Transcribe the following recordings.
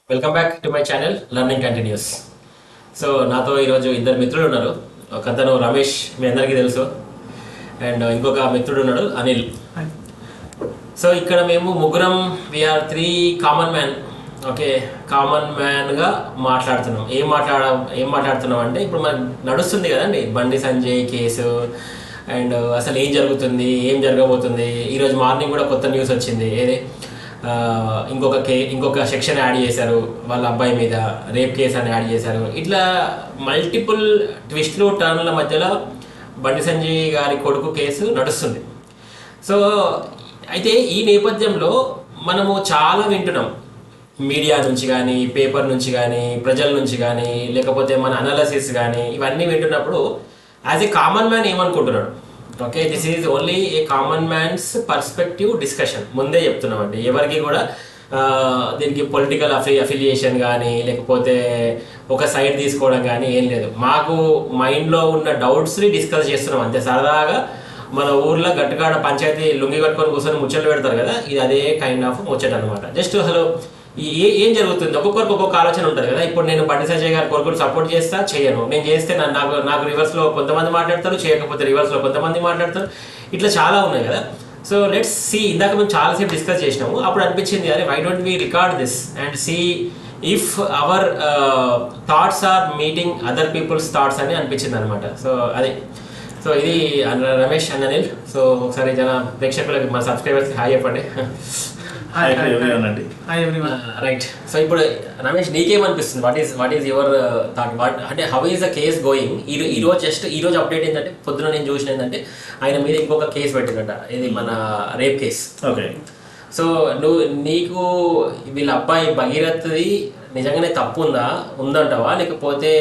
Welcome back to my channel learning continuous. So నాతో ఈరోజు ఇద్దరు మిత్రులు ఉన్నారు. ఒకతను రమేష్, మీ అందరికీ తెలుసు, అండ్ ఇంకొక మిత్రుడు ఉన్నాడు అనిల్. సో ఇక్కడ మేము ముగ్గురం we are three common man. Okay, common మ్యాన్గా మాట్లాడుతున్నాం. ఏం మాట్లాడుతున్నాం అంటే ఇప్పుడు మనకు నడుస్తుంది కదండి బండి సంజయ్ కేసు, అండ్ అసలు ఏం జరుగుతుంది, ఏం జరగబోతుంది. ఈరోజు మార్నింగ్ కూడా కొత్త న్యూస్ వచ్చింది. ఏది ఇంకొక సెక్షన్ యాడ్ చేశారు వాళ్ళ అబ్బాయి మీద, రేప్ కేసు అని యాడ్ చేశారు. ఇట్లా మల్టిపుల్ ట్విస్ట్లు టర్న్ల మధ్యలో బండి సంజయ్ గారి కొడుకు కేసు నడుస్తుంది. సో అయితే ఈ నేపథ్యంలో మనము చాలా వింటున్నాం, మీడియా నుంచి కానీ, పేపర్ నుంచి కానీ, ప్రజల నుంచి కానీ, లేకపోతే మన అనాలసిస్ కానీ, ఇవన్నీ వింటున్నప్పుడు యాజ్ ఏ కామన్ మ్యాన్ ఏమనుకుంటున్నాడు? Okay, this is only a common man's perspective discussion. ముందే చెప్తున్నామండి, ఎవరికి కూడా దీనికి పొలిటికల్ అఫిలియేషన్ కానీ, లేకపోతే ఒక సైడ్ తీసుకోవడం కానీ ఏం లేదు. మాకు మైండ్లో ఉన్న డౌట్స్ని డిస్కస్ చేస్తున్నాం అంతే. సరదాగా మన ఊర్లో గట్టుకాడ పంచాయతీ లుంగి కట్టుకొని కూర్చొని ముచ్చట్లు పెడతారు కదా, ఇది అదే కైండ్ ఆఫ్ ముచ్చట అనమాట. జస్ట్ అసలు ఏం జరుగుతుంది, ఒక్కొక్కరికి ఒక్కొక్క ఆలోచన ఉంటుంది కదా. ఇప్పుడు నేను బండి సంజయ్ గారి కొడుకుని సపోర్ట్ చేస్తా, చేయను. నేను చేస్తే నాకు రివర్స్లో కొంతమంది మాట్లాడతారు, చేయకపోతే రివర్స్లో కొంతమంది మాట్లాడతారు. ఇట్లా చాలా ఉన్నాయి కదా. So let's see. ఇందాక మేము చాలాసేపు డిస్కస్ చేసినాము. అప్పుడు అనిపించింది, అరే why don't we record this and see if our thoughts are meeting other peoples thoughts అని అనిపించింది అనమాట. సో అది. సో ఇది రమేష్ అండ్ అనిల్. సో ఒకసారి జన ప్రేక్షకులకి, మన సబ్స్క్రైబర్స్కి హాయ్ చెప్పండి. రైట్. సో ఇప్పుడు రమేష్, నీకేమనిపిస్తుంది? What is your thought? అంటే how is the case going? ఈరోజు అప్డేట్ ఏంటంటే, పొద్దున నేను చూసిన ఏంటంటే ఆయన మీద ఇంకొక కేసు పెట్టిందట. ఇది మన రేప్ కేసు. ఓకే. సో నీకు వీళ్ళ అబ్బాయి భగీరథది నిజంగానే తప్పు ఉందంటావా, లేకపోతే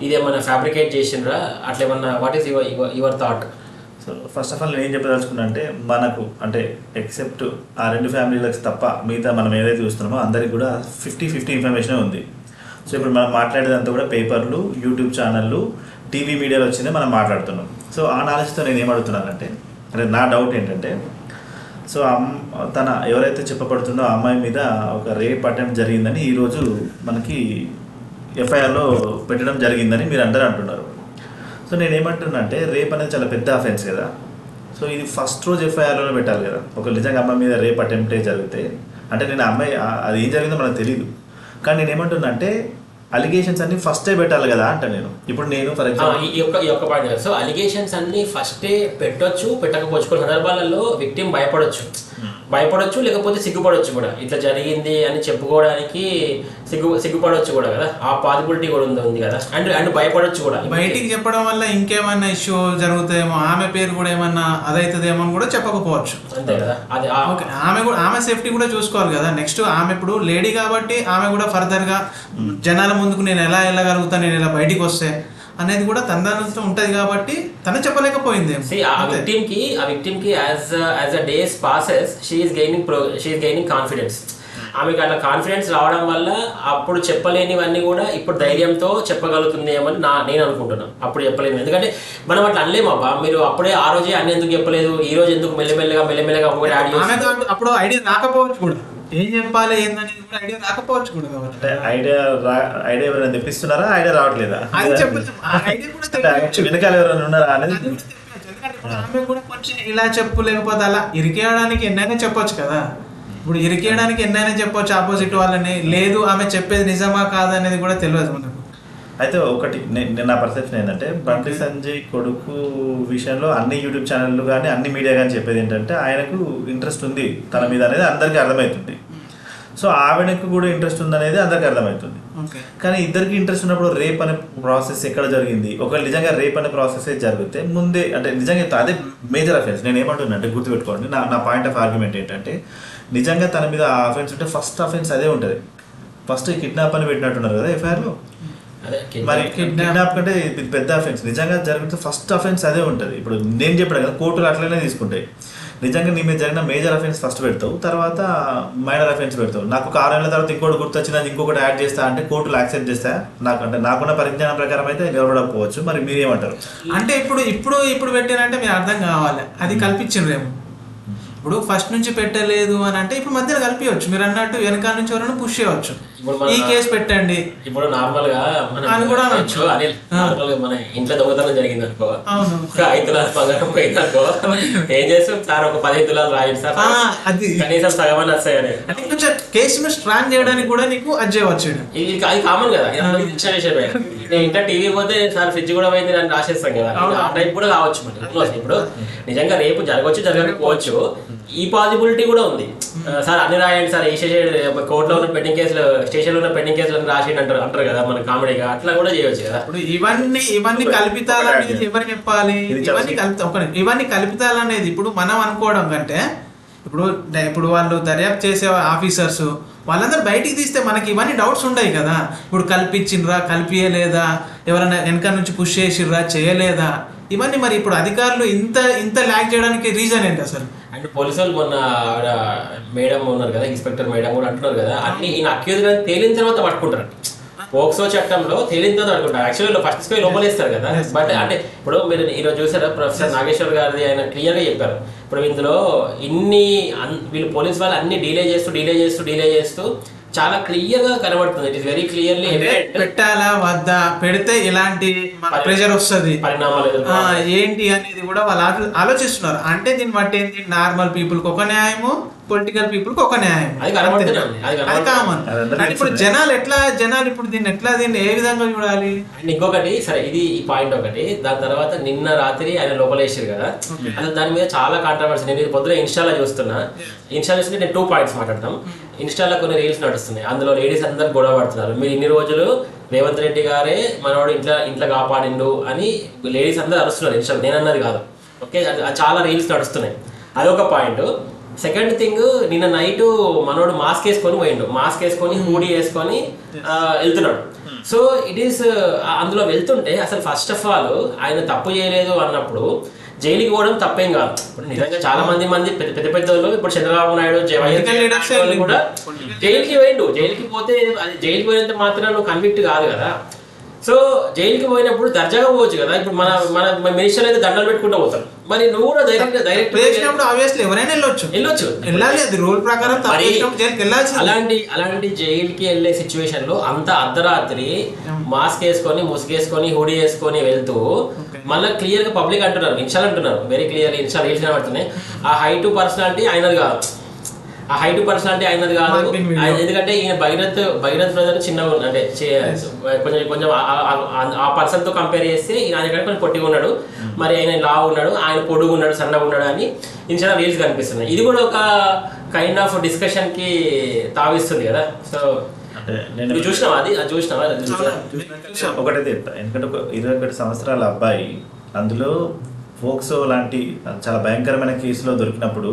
ఇదేమన్నా ఫ్యాబ్రికేట్ చేసిండ్రా, అట్లా ఏమన్నా? What is your thought? So first of all నేను ఏం చెప్పదలుచుకున్నా అంటే, మనకు అంటే ఎక్సెప్ట్ ఆ రెండు ఫ్యామిలీలకు తప్ప మిగతా మనం ఏదైతే చూస్తున్నామో అందరికి కూడా 50-50 ఇన్ఫర్మేషన్ ఉంది. సో ఇప్పుడు మనం మాట్లాడేదంతా కూడా పేపర్లు, యూట్యూబ్ ఛానళ్ళు, టీవీ మీడియాలో వచ్చిందే మనం మాట్లాడుతున్నాం. సో ఆ నాలెడ్జ్తో నేను ఏమడుగుతున్నానంటే, అంటే నా డౌట్ ఏంటంటే, సో తన ఎవరైతే చెప్పబడుతుందో ఆ అమ్మాయి మీద ఒక రేప్ అటెంప్ట్ జరిగిందని ఈరోజు మనకి ఎఫ్ఐఆర్లో పెట్టడం జరిగిందని మీరు అందరూ అంటున్నారు. సో నేను ఏమంటున్నా అంటే, రేప్ అనేది చాలా పెద్ద అఫెన్స్ కదా. సో ఇది ఫస్ట్ రోజు ఎఫ్ఐఆర్లోనే పెట్టాలి కదా. ఒక నిజంగా అమ్మాయి మీద రేప్ అటెంప్టే జరిగితే, అంటే నేను అమ్మాయి అది ఏం జరిగిందో మనకు తెలియదు, కానీ నేను ఏమంటున్నా అంటే అలిగేషన్స్ అన్ని ఫస్టే పెట్టాలి కదా అంట. ఇప్పుడు నేను ఫర్ ఎగ్జాంపుల్ ఈ యొక్క పాయింట్. సో అలిగేషన్స్ అన్ని ఫస్టే పెట్టొచ్చు, పెట్టకపోవచ్చు. కొన్ని సందర్భాలలో విక్టిమ్ భయపడొచ్చు, లేకపోతే సిగ్గుపడవచ్చు కూడా. ఇట్లా జరిగింది అని చెప్పుకోవడానికి సిగ్గుపడవచ్చు కూడా కదా. ఆ పాసిబిలిటీ కూడా ఉంది కదా. అండ్ భయపడొచ్చు కూడా. బయటికి చెప్పడం వల్ల ఇంకేమన్నా ఇష్యూ జరుగుతాయేమో, ఆమె పేరు కూడా ఏమన్నా అదైతుందేమో అని కూడా చెప్పకపోవచ్చు. అంతే కదా. అది ఆమె సేఫ్టీ కూడా చూసుకోవాలి కదా. నెక్స్ట్ ఆమె ఇప్పుడు లేడీ కాబట్టి ఆమె కూడా ఫర్దర్గా జనాల ముందుకు నేను ఎలా వెళ్ళగలుగుతాను, నేను ఇలా బయటికి వస్తే అనేది కూడా తనతో ఉంటది కాబట్టి తను చెప్పలేకపోయింది. ఆ విక్టిమ్ కి as a days passes she is gaining confidence. ఆమెకి అట్లా కాన్ఫిడెన్స్ రావడం వల్ల అప్పుడు చెప్పలేనివన్నీ కూడా ఇప్పుడు ధైర్యంతో చెప్పగలుగుతుంది ఏమని నేను అనుకుంటున్నాను. అప్పుడు చెప్పలేను, ఎందుకంటే మనం అట్లా అనలేము. అబ్బా మీరు అప్పుడే ఆ రోజే అన్ని ఎందుకు చెప్పలేదు, ఈ రోజు ఎందుకు మెల్లమెల్లగా ఒకటి యాడ్ చేసి, అప్పుడు ఐడియా రాకపోవచ్చు కూడా, ఏం చెప్పాలి ఏందనేది కూడా ఐడియా రాకపోవచ్చు కూడా. కాబట్టి ఐడియా ఎవరైనా తెప్పిస్తున్నారా, ఐడియా రావట్లేదా, వెనకాల ఎవరైనా ఉన్నారా అనేది. ఆమె కూడా కొంచెం ఇలా చెప్పు, లేకపోతే అలా ఇరికేయడానికి ఎన్నైనా చెప్పొచ్చు కదా. ఇప్పుడు ఇరికేయడానికి ఎన్నైనా చెప్పొచ్చు ఆపోజిట్ వాళ్ళని. లేదు ఆమె చెప్పేది నిజమా కాదనేది కూడా తెలియదు మనకు. అయితే ఒకటి నా పర్సెప్షన్ ఏంటంటే, బండి సంజయ్ కొడుకు విషయంలో అన్ని యూట్యూబ్ ఛానళ్ళు కానీ అన్ని మీడియా కానీ చెప్పేది ఏంటంటే, ఆయనకు ఇంట్రెస్ట్ ఉంది తన మీద అనేది అందరికీ అర్థమవుతుంది. సో ఆవిడకు కూడా ఇంట్రెస్ట్ ఉందనేది అందరికీ అర్థమవుతుంది. కానీ ఇద్దరికి ఇంట్రెస్ట్ ఉన్నప్పుడు రేప్ అనే ప్రాసెస్ ఎక్కడ జరిగింది? ఒకవేళ నిజంగా రేప్ అనే ప్రాసెస్ జరిగితే ముందే, అంటే నిజంగా అదే మేజర్ అఫెన్స్. నేను ఏమంటున్నా అంటే, గుర్తుపెట్టుకోండి, నా పాయింట్ ఆఫ్ ఆర్గ్యుమెంట్ ఏంటంటే, నిజంగా తన మీద ఆ అఫెన్స్ ఉంటే ఫస్ట్ అఫెన్స్ అదే ఉంటుంది. ఫస్ట్ కిడ్నాప్ అని పెట్టినట్టున్నారు కదా ఎఫ్ఐఆర్లో. మరి కిడ్నాప్ కంటే ఇది పెద్ద అఫెన్స్. నిజంగా జరిగితే ఫస్ట్ అఫెన్స్ అదే ఉంటుంది. ఇప్పుడు నేను చెప్పాను కదా, కోర్టులు అట్లనే తీసుకుంటాయి. నిజంగా నీ మీద జరిగిన మేజర్ అఫెన్స్ ఫస్ట్ పెడతావు, తర్వాత మైనర్ అఫెన్స్ పెడతావు. నాకు ఒక 6 నెలల తర్వాత ఇంకోటి గుర్తొచ్చింది, ఇంకొకటి యాడ్ చేస్తా అంటే కోర్టులు యాక్సెప్ట్ చేస్తా. నాకున్న పరిజ్ఞానం ప్రకారం అయితే నిలబడకపోవచ్చు. మరి మీరేమంటారు? అంటే ఇప్పుడు పెట్టారంటే మీరు అర్థం కావాలి, అది కల్పించిండ్రేమో. ఇప్పుడు ఫస్ట్ నుంచి పెట్టలేదు అని అంటే ఇప్పుడు మధ్యలో కలిపియవచ్చు, మీరు అన్నట్టు వెనకాల నుంచి ఎవరైనా పుష్ చేయవచ్చు, ఈ కేసు పెట్టండి ఇప్పుడు నార్మల్ గా అని కూడా అనొచ్చు. అనిల్ నార్మల్ గా మన ఇంట్లో దొంగతనం జరిగింది అనుకో, అవును 5 తులాలు బంగారం పోయింది అనుకో, ఏం చేస్తాం సార్ ఒక 15 తులాలు రాయండి సార్, అది కనీసం సగమని వస్తాయని. అంటే కొంచెం కేసును స్ట్రాంగ్ చేయడానికి కూడా నీకు అది చేయవచ్చు. ఇది అది కామన్ కదా, ఇది అందరికీ తెలిసిన విషయమే. నేను ఇంట్లో టీవీ పోతే సార్ ఫ్రిడ్జ్ కూడా పోయింది అని రాసేస్తాం కదా, ఆ టైప్ కూడా కావచ్చు. మరి ఇప్పుడు నిజంగా రేపు జరగవచ్చు జరగకపోవచ్చు, ఈ పాసిబిలిటీ కూడా ఉంది. సార్ అన్ని రాయండి సార్, కోర్టులో ఉన్న పెండింగ్ కేసులు, స్టేషన్ లో ఉన్న పెండింగ్ కేసులు రాసేయండి అంటారు కదా మన కామెడీగా, అట్లా కూడా చేయవచ్చు కదా. ఇప్పుడు ఇవన్నీ కల్పితాలనేది ఎవరు చెప్పాలి? ఇవన్నీ కల్పితాలనేది ఇప్పుడు మనం అనుకోవడం కంటే ఇప్పుడు వాళ్ళు దర్యాప్తు చేసే ఆఫీసర్స్ వాళ్ళందరూ బయటికి తీస్తే మనకి ఇవన్నీ డౌట్స్ ఉంటాయి కదా. ఇప్పుడు కల్పించిండ్రా, కల్పియలేదా, ఎవరైనా వెనక నుంచి పుష్ చేసిర్రా, చేయలేదా, ఇవన్నీ మరి ఇప్పుడు అధికారులు ఇంత ల్యాక్ చేయడానికి రీజన్ ఏంటి అసలు? అండ్ పోలీసు వాళ్ళు మొన్న మేడం ఉన్నారు కదా, ఇన్స్పెక్టర్ మేడం కూడా అంటున్నారు కదా, అన్ని ఈయన అక్యూజ్ గా తేలిన తర్వాత పట్టుకుంటారు. పోక్సో చట్టంలో తేలిన తర్వాత పట్టుకుంటారు. యాక్చువల్లీ ఫస్ట్ స్కై లోపలేస్తారు కదా. బట్ అంటే ఇప్పుడు మీరు ఈరోజు చూసారా, ప్రొఫెసర్ నాగేశ్వర్ గారిది ఆయన క్లియర్ గా చెప్పారు. ఇప్పుడు ఇందులో వీళ్ళు పోలీస్ వాళ్ళు అన్ని డీలే చేస్తూ చాలా క్లియర్ గా కనబడుతుంది. ఇట్ ఇస్ వెరీ క్లియర్లీ పెట్టాలా వద్దా, పెడితే ఇలాంటి ప్రెషర్ వస్తుంది, పరిణామాలు ఏంటి అనేది కూడా వాళ్ళు ఆలోచిస్తున్నారు. అంటే దీన్ని బట్టి ఏంటి, నార్మల్ పీపుల్ కి ఒక న్యాయము, పొలిటికల్ పీపుల్ కి ఒక న్యాయం, అది కామన్. ఇప్పుడు జనాలు ఇప్పుడు దీన్ని ఏ విధంగా చూడాలి? అండ్ ఇంకొకటి సరే, ఇది ఈ పాయింట్ ఒకటి. దాని తర్వాత నిన్న రాత్రి ఆయన లోపలేసారు కదా, అసలు దాని మీద చాలా కాంట్రవర్సీ. నేను ఇది పొద్దున ఇన్స్టాలో చూస్తున్నా. ఇన్స్టాలో చూస్తే నేను 2 పాయింట్స్ మాట్లాడతాం. ఇన్స్టాలో కొన్ని రీల్స్ నడుస్తున్నాయి, అందులో లేడీస్ అందరు గొడవ పడుతున్నారు. మీరు ఇన్ని రోజులు రేవంత్ రెడ్డి గారే మనవాడు ఇంట్లో కాపాడిండు అని లేడీస్ అందరూ అరుస్తున్నారు ఇన్స్టాలో, నేను అన్నది కాదు. ఓకే, చాలా రీల్స్ నడుస్తున్నాయి, అదొక పాయింట్. సెకండ్ థింగ్, నిన్న నైట్ మనోడు మాస్క్ వేసుకొని హూడీ వేసుకొని వెళ్తున్నాడు. సో ఇట్ ఈస్ అందులో వెళ్తుంటే అసలు ఫస్ట్ ఆఫ్ ఆల్ ఆయన తప్పు చేయలేదు అన్నప్పుడు జైలుకి పోవడం తప్పేం కాదు. ఇప్పుడు నిజంగా చాలా మంది పెద్ద వాళ్ళు, ఇప్పుడు చంద్రబాబు నాయుడు కూడా జైలుకి పోయిండు. జైలుకి పోయినంత మాత్రం నువ్వు కన్విక్ట్ కాదు కదా. సో జైలుకి పోయినప్పుడు దర్జాగా పోవచ్చు కదా. ఇప్పుడు మన మినిస్టర్ అయితే దండలు పెట్టుకుంటూ పోతారు, మరి నువ్వు కూడా డైరెక్ట్ ఎవరైనా వెళ్ళొచ్చు, వెళ్ళాలి, అది రూల్ ప్రకారం. అలాంటి జైలుకి వెళ్ళే సిచ్యువేషన్ లో అంత అర్ధరాత్రి మాస్క్ వేసుకొని, ముసుగేసుకొని, హుడీ వేసుకొని వెళ్తూ మళ్ళీ క్లియర్ గా పబ్లిక్ అంటున్నారు, ఇన్స్టాల్ అంటున్నారు, వెరీ క్లియర్ ఇన్స్టాల్ రీల్స్ కనబడుతున్నాయి. ఆ హైట్ పర్సనాలిటీ ఆయనది కాదు, ఎందుకంటే ఈయన భగీరథ్ బ్రదర్ చిన్నగా అంటే కొంచెం ఆ పర్సన్ తో కంపేర్ చేస్తే ఆయన కొంచెం పొట్టిగా ఉన్నాడు, మరి ఆయన లావు ఉన్నాడు, ఆయన పొడుగు ఉన్నాడు, సన్నగా ఉన్నాడు అని ఇన్స్టా రీల్స్ కనిపిస్తున్నాయి. ఇది కూడా ఒక కైండ్ ఆఫ్ డిస్కషన్ కి తావిస్తుంది కదా. సో చూసినావా? ఒకటే చెప్తా, ఎందుకంటే ఒక 21 సంవత్సరాల అబ్బాయి అందులో ఫోక్సో లాంటి చాలా భయంకరమైన కేసులో దొరికినప్పుడు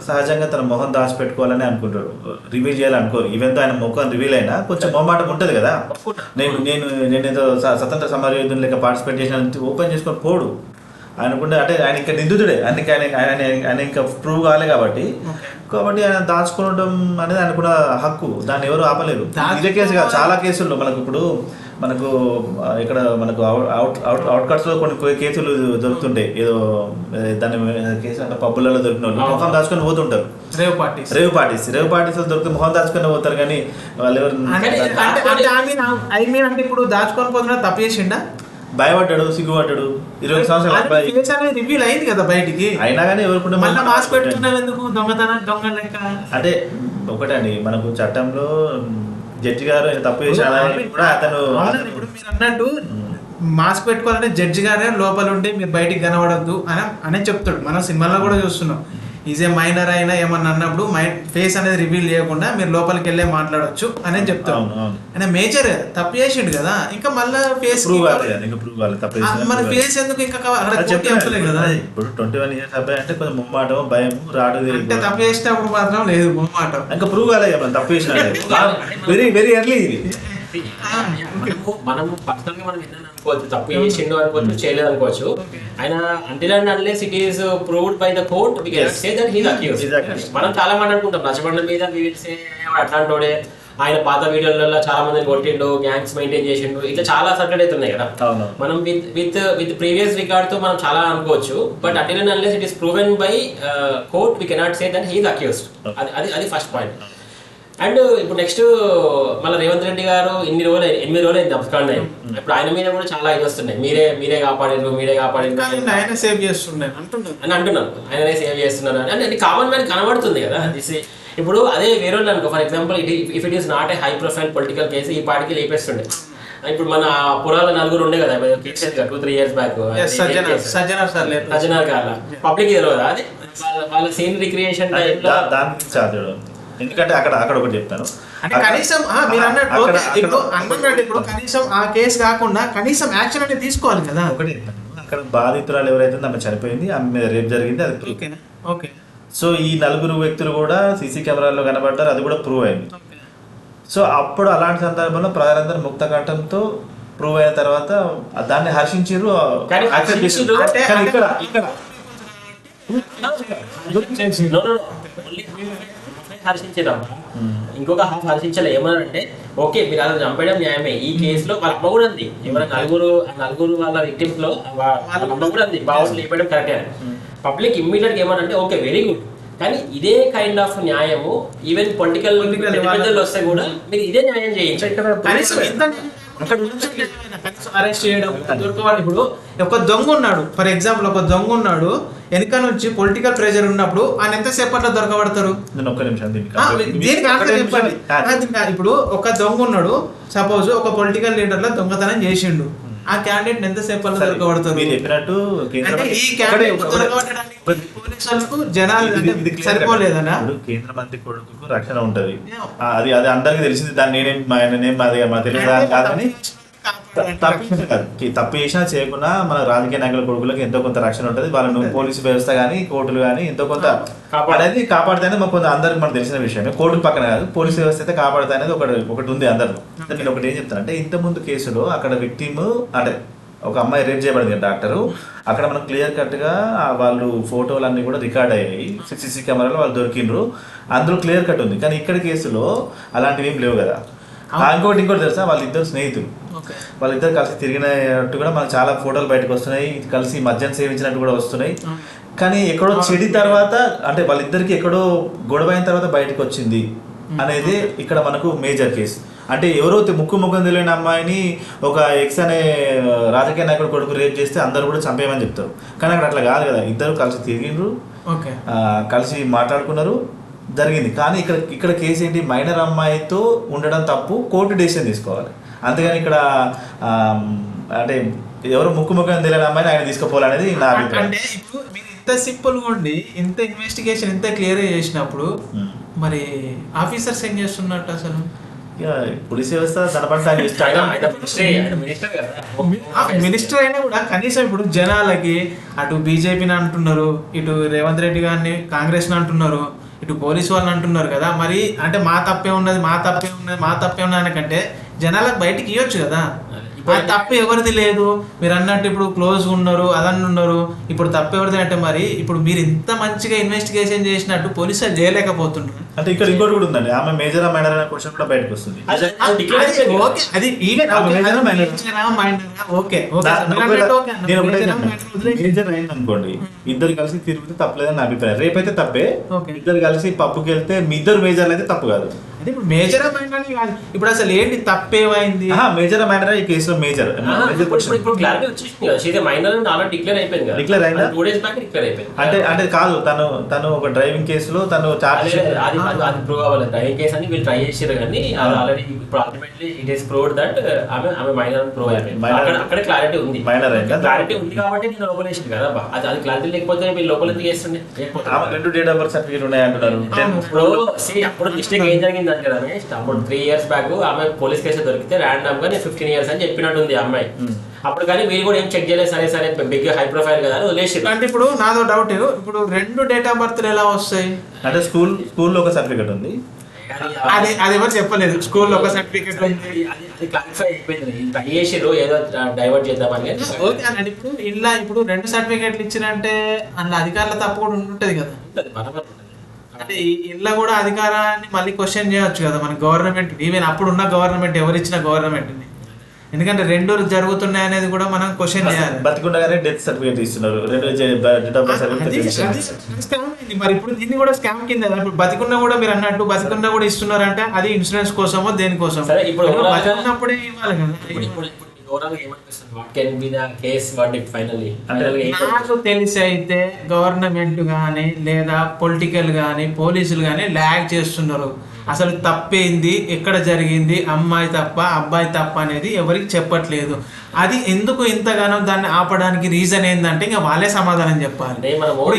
సహజంగా తన మొహం దాచిపెట్టుకోవాలని అనుకుంటాడు, రివీల్ చేయాలనుకోరు. ఈవెన్ ఆయన ముఖం రివీల్ అయినా కొంచెం మొహమాటం ఉంటుంది కదా. నేనేదో స్వతంత్ర సమరయోధుని లెక్క పార్టిసిపేట్ చేసిన ఓపెన్ చేసుకొని పోడు అనుకుంటే, అంటే ఆయన ఇంకా నిందితుడే, అందుకే ఆయన ఇంకా ప్రూవ్ కాలే కాబట్టి ఆయన దాచుకోవడం అనేది ఆయన కూడా హక్కు, దాన్ని ఎవరు ఆపలేరు. ఇదే కేసు కాదు, చాలా కేసుల్లో మనకు ఇక్కడ మనకు అవుట్కట్స్ లో కొన్ని కేసులు దొరుకుతుంటాయి. ఏదో దాని కేసు అంటే పబ్బులలో దొరికిన వాళ్ళు ముఖం దాచుకొని పోతుంటారు. రేవ్ పార్టీస్ లో దొరికి ముఖం దాచుకొని పోతారు, కానీ వాళ్ళు ఎవరు అంటే ఇప్పుడు దాచుకొని పోతున్నా తప్పు చేసిండా, భయపడ్డాడు, సిగ్గుపడ్డాడు. 20 సంవత్సరాల అబ్బాయి రివ్యూల్ అయింది కదా బయటికి, అయినా కానీ ఎవరు మాస్క్ పెట్టుకున్నావు ఎందుకు, దొంగ లెక్క. అంటే ఒకటండి, మనకు చట్టంలో జడ్జి గారు తప్పు చేశారు కూడా అతను ఇప్పుడు మీరు అన్నట్టు మాస్క్ పెట్టుకోవాలంటే జడ్జి గారే లోపల ఉండి మీరు బయటికి కనబడద్దు అని చెప్తాడు. మనం సినిమాలో కూడా చూస్తున్నాం, ఈజ్ ఏ మైనర్ అయినా ఏమన్నా అన్నప్పుడు ఫేస్ అనేది రివీల్ చేయకుండా మీరు లోపలికి వెళ్ళే మాట్లాడొచ్చు అనేది చెప్తాం. అంటే మేజర్ తప్పు చేసిండు కదా, ఇంకా మళ్ళీ ఫేస్ మన ఫేస్ ఎందుకు ఇంకా కదా. ఇప్పుడు 21 years అబ్బాయి అంటే కొంచెం ముమ్మాటం, భయం, రాడు. అంటే తప్పు చేసినప్పుడు మాత్రం లేదు ముమ్మాటం, ఇంకా ప్రూవ్ కాలేదు తప్పు చేసిన వెరీ వెరీ ఎర్లీ. మనము పర్సనల్ గా మనం విన్నాను అనుకోవచ్చు, తప్పు చేసిండు అనుకోవచ్చు, చేయలేదు అనుకోవచ్చు. ఆయన until and unless it is proved by the court we can say that he is accused. మనం చాలా మాట్లాడుకుంటాం రచబండ మీద, అట్లాంటోడే ఆయన పాత వీడియోలలో చాలా మందిని కొట్టిండు, గ్యాంగ్స్ మెయింటైన్ చేసిండు, ఇట్లా చాలా సర్టెడ్ అయితే ఉన్నాయి కదా. అవును. మనం విత్ ప్రీవియస్ రికార్డ్ తో మనం చాలా అనుకోవచ్చు, but at and unless it is proven by court we cannot say that he is accused. అది ఫస్ట్ పాయింట్. అండ్ ఇప్పుడు నెక్స్ట్ మళ్ళీ రేవంత్ రెడ్డి గారు 8 రోజులు అయింది అబ్స్కాండ్ అయ్యి. ఇప్పుడు ఆయన మీద కూడా చాలా ఇది వస్తున్నాయి, మీరే కాపాడారు ఆయన సేవ్ చేస్తుండే అని అంటున్నారు, ఆయననే సేవ్ చేస్తున్నారు అని. అంటే కామన్ మ్యాన్ కనబడుతుంది కదా. ఇప్పుడు అదే వేరే వాళ్ళు అనుకో, for example if it is not a high profile political case ఈ పార్టీకి లేపేస్తుండే. ఇప్పుడు మన పురాల 4 ఉండే కదా 2-3 years బ్యాక్, సజ్జనార్ గారు పబ్లిక్ తెలియదా అది, వాళ్ళ సీన్ రిక్రియేషన్ ఎందుకంటే అక్కడ ఒకటి చెప్తాను, అంటే కనీసం మీరు అన్నట్టు ఇప్పుడు కనీసం ఆ కేసు కాకుండా కనీసం యాక్షన్ అనేది తీసుకోవాలి కదా. ఒకటి అక్కడ బాధితురాలు ఎవరైతే ఆమె చనిపోయింది, ఆమె మీద రేప్ జరిగింది, అది ఓకే. సో ఈ 4 వ్యక్తులు కూడా సీసీ కెమెరాల్లో కనబడ్డారు, అది కూడా ప్రూవ్ అయింది. సో అప్పుడు అలాంటి సందర్భంలో ప్రజలందరూ ముక్త కంఠంతో ప్రూవ్ అయిన తర్వాత దాన్ని హర్షించారు. హర్షించేదమ్మా, ఇంకొక హాఫ్ హర్షించాలి. ఏమన్నారంటే ఓకే మీరు అలా చంపడం న్యాయమే, ఈ కేసులో వాళ్ళ అమ్మ కూడా ఉంది, ఎవరైనా నలుగురు వాళ్ళ విక్టిమ్స్ లో వాళ్ళ అమ్మ కూడా ఉంది, బావని లేపడం కరెక్టే. పబ్లిక్ ఇమ్మీడియట్ గా ఏమనంటే ఓకే వెరీ గుడ్, కానీ ఇదే కైండ్ ఆఫ్ న్యాయము ఈవెన్ పొలిటికల్ వస్తే కూడా మీరు ఇదే న్యాయం చేయించారు. అరెస్ట్ చేయడం, దొరకవాడు. ఇప్పుడు ఒక దొంగ ఉన్నాడు, ఫర్ ఎగ్జాంపుల్ ఒక దొంగ ఉన్నాడు, వెనక నుంచి పొలిటికల్ ప్రెషర్ ఉన్నప్పుడు ఆయన ఎంతసేపట్లో దొరకబడతారు? ఇప్పుడు ఒక దొంగ ఉన్నాడు, సపోజ్ ఒక పొలిటికల్ లీడర్ లో దొంగతనం చేసిండు, ఆ క్యాండిడేట్ ఎంతసేపట్లో దొరకబడతారు? జనాలు సరిపోలేదనా? కేంద్ర మంత్రి కొడుకు రక్షణ ఉంటది, అది అందరికి తెలిసింది. దాన్ని నేనేం తెలియదు కాదని తప్పు చేసినా చేయకుండా మన రాజకీయ నాయకుల కొడుకులకు ఎంతో కొంత రక్షణ ఉంటుంది. వాళ్ళను పోలీసు వ్యవస్థ కానీ కోర్టులు కానీ ఎంతో కొంత అనేది కాపాడుతాయని మాకు కొంత అందరికి మనకు తెలిసిన విషయమే. కోర్టుల పక్కన కాదు, పోలీసు వ్యవస్థ అయితే కాపాడుతాయి అనేది ఒకటి ఉంది అందరిలో. నేను ఒకటి ఏం చెప్తాను అంటే, ఇంతకుముందు కేసులో అక్కడ విక్టిమ్ అంటే ఒక అమ్మాయి రేప్ చేయబడింది డాక్టరు, అక్కడ మనకు క్లియర్ కట్గా వాళ్ళు ఫోటోలు అన్నీ కూడా రికార్డ్ అయ్యాయి, సీసీ కెమెరాలో వాళ్ళు దొరికిండ్రు, అందులో క్లియర్ కట్ ఉంది. కానీ ఇక్కడ కేసులో అలాంటివి ఏం లేవు కదా. ఇంకోటి తెలుసా, వాళ్ళిద్దరు స్నేహితులు, వాళ్ళిద్దరు కలిసి తిరిగినట్టు కూడా మనకు చాలా ఫోటోలు బయటకు వస్తున్నాయి, కలిసి మద్యం సేవించినట్టు కూడా వస్తున్నాయి. కానీ ఎక్కడో చెడి తర్వాత అంటే వాళ్ళిద్దరికి ఎక్కడో గొడవ అయిన తర్వాత బయటకు వచ్చింది అనేది ఇక్కడ మనకు మేజర్ కేసు. అంటే ఎవరో ముఖం తెలియని అమ్మాయిని ఒక ఎక్స్ అనే రాజకీయ నాయకుడు కొడుకు రేప్ చేస్తే అందరూ కూడా చంపేయమని చెప్తారు. కానీ అక్కడ అట్లా కాదు కదా, ఇద్దరు కలిసి తిరిగిండ్రు, కలిసి మాట్లాడుకున్నారు, జరిగింది. కానీ ఇక్కడ కేసు ఏంటి, మైనర్ అమ్మాయితో ఉండడం తప్పు, కోర్టు డెసిషన్ తీసుకోవాలి. అంతేగాని ఇక్కడ అంటే ఎవరు ముఖం తెలియని అమ్మాయిని ఆయన తీసుకుపోవాలనేది నా అభిప్రాయం. అంటే ఇప్పుడు మీరు ఇంత సింపుల్ గా ఉండి ఇంత ఇన్వెస్టిగేషన్ ఇంత క్లియర్ చేసినప్పుడు మరి ఆఫీసర్స్ ఏం చేస్తున్నట్టు అసలు? పోలీస్ వ్యవస్థ తన పని మినిస్టర్ అయినా కూడా కనీసం ఇప్పుడు జనాలకి అటు బీజేపీని అంటున్నారు, ఇటు రేవంత్ రెడ్డి గారిని కాంగ్రెస్ ని అంటున్నారు, ఇటు పోలీసు వాళ్ళని అంటున్నారు కదా. మరి అంటే మా తప్పే ఉన్నది అనకంటే జనాలకు బయటికి ఇవ్వచ్చు కదా. తప్పు ఎవరిది లేదు, మీరు అన్నట్టు ఇప్పుడు క్లోజ్ ఉన్నారు, అదన్నీ ఉన్నారు, ఇప్పుడు తప్పు ఎవరిది అంటే మరి ఇప్పుడు మీరు ఇంత మంచిగా ఇన్వెస్టిగేషన్ చేసినట్టు పోలీసులు చేయలేకపోతున్నారు. అంటే ఇక్కడ ఇంకోటి కూడా ఉందండి, ఆమె మేజర్ మైనర్ అనే క్వశ్చన్ కూడా బయటకు వస్తుంది. మేజర్ అయింది అనుకోండి, ఇద్దరు కలిసి తిరిగితే తప్పలేదని నా అభిప్రాయం. రేపైతే తప్పే, ఇద్దరు కలిసి పప్పుకి వెళ్తే మీ ఇద్దరు మేజర్లు అయితే తప్పు కాదు. ఇప్పుడు మేజర్ మైనర్ కాదు, ఇప్పుడు అసలు ఏంటి తప్పేమైంది? మేజర్ మైనర్ ఈ కేసులో మేజర్ అంటే కాదు, తను ఒక డ్రైవింగ్ కేసులో తను డ్రైవింగ్ కేసు అని వీళ్ళు ట్రై చేసారు, కానీ ఆల్రెడీ ఇప్పుడు ultimately it is proved that ఆమె మైనర్ ప్రూవ్ అయిపోయింది. అక్కడ క్లారిటీ ఉంది, క్లారిటీ ఉంది కాబట్టి నేను లోపల వేసింది కదా. అది క్లారిటీ లేకపోతే వీళ్ళు లోపల ఎందుకు చేస్తుండే? 2 డేట్ ఆఫ్ బర్త్ సర్టిఫికేట్ ఉన్నాయి అంటున్నారు. అప్పుడు మిస్టేక్ ఏం జరిగింది అంటే కదా, అప్పుడు 3 years బ్యాక్ ఆమె పోలీస్ కేసు దొరికితే ర్యాండమ్ గా 15 years అని చెప్పినట్టుంది అమ్మాయి. అప్పుడు కానీ వీళ్ళు కూడా ఏం చెక్ చేయలేదు, సరే బిగ్ హై ప్రొఫైల్ కదా అని వదిలేసి. అంటే ఇప్పుడు నాదో డౌట్, ఇప్పుడు 2 డేట్ ఆఫ్ బర్త్ ఎలా వస్తాయి అంటే స్కూల్లో ఒక సర్టిఫికేట్ ఉంది, అది ఎవరు చెప్పలేదు, స్కూల్లో ఒక సర్టిఫికేట్ అది క్లారిఫై అయిపోయింది, ట్రై చేసిరు ఏదో డైవర్ట్ చేద్దామని. ఇప్పుడు ఇలా ఇప్పుడు 2 సర్టిఫికేట్లు ఇచ్చినంటే అందులో అధికారుల తప్పు కూడా ఉంటుంది కదా. అంటే ఇంట్లో కూడా అధికారాన్ని మళ్ళీ క్వశ్చన్ చేయొచ్చు కదా మన గవర్నమెంట్, ఈవెన్ అప్పుడున్న గవర్నమెంట్, ఎవరిచ్చిన గవర్నమెంట్ని. ఎందుకంటే రెండు జరుగుతున్నాయి అనేది కూడా మనం క్వశ్చన్ చేయాలి. బతికుండగానే డెత్ సర్టిఫికేట్ ఇస్తున్నారు, స్కామ్ అయింది. మరి ఇప్పుడు దీన్ని కూడా స్కామ్ కింద ఇప్పుడు బతికున్నా కూడా మీరు అన్నట్టు బతికున్నా కూడా ఇస్తున్నారంటే అది ఇన్సూరెన్స్ కోసమో దేనికోసం. సరే, ఇప్పుడు బతికున్నప్పుడే ఇవ్వాలి కదా. నాకు తెలిసి అయితే గవర్నమెంట్ కానీ లేదా పొలిటికల్ కానీ పోలీసులు కానీ ల్యాగ్ చేస్తున్నారు. అసలు తప్పేంది, ఎక్కడ జరిగింది, అమ్మాయి తప్ప అబ్బాయి తప్ప అనేది ఎవరికి చెప్పట్లేదు. అది ఎందుకు ఇంతగానో దాన్ని ఆపడానికి రీజన్ ఏంటంటే ఇంకా వాళ్ళే సమాధానం చెప్పాలి. ఇప్పుడు